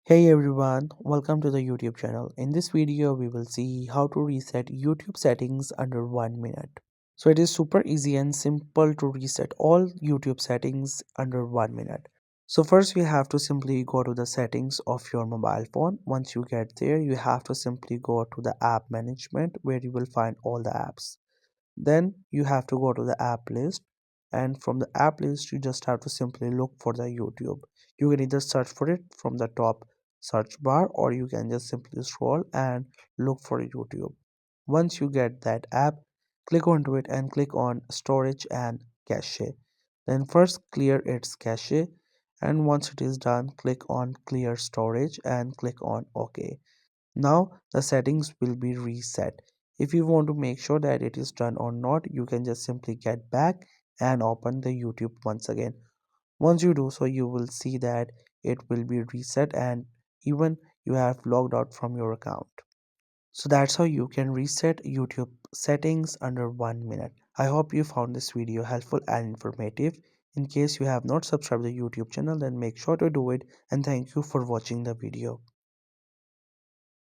Hey everyone, welcome to the YouTube channel. In this video, we will see how to reset YouTube settings under 1 minute. So it is super easy and simple to reset all YouTube settings under 1 minute. So first we have to simply go to the settings of your mobile phone. Once you get there, you have to simply go to the app management where you will find all the apps. Then you have to go to the app list, and from the app list you just have to simply look for the YouTube. You can either search for it from the top search bar, or you can just simply scroll and look for YouTube. Once you get that app, click onto it and click on storage and cache. Then first clear its cache, and once it is done, click on clear storage and click on OK. Now the settings will be reset. If you want to make sure that it is done or not, you can just simply get back and open the YouTube once again. Once you do so, you will see that it will be reset and even you have logged out from your account. So that's how you can reset YouTube settings under 1 minute. I hope you found this video helpful and informative. In case you have not subscribed to the YouTube channel, then make sure to do it, and thank you for watching the video.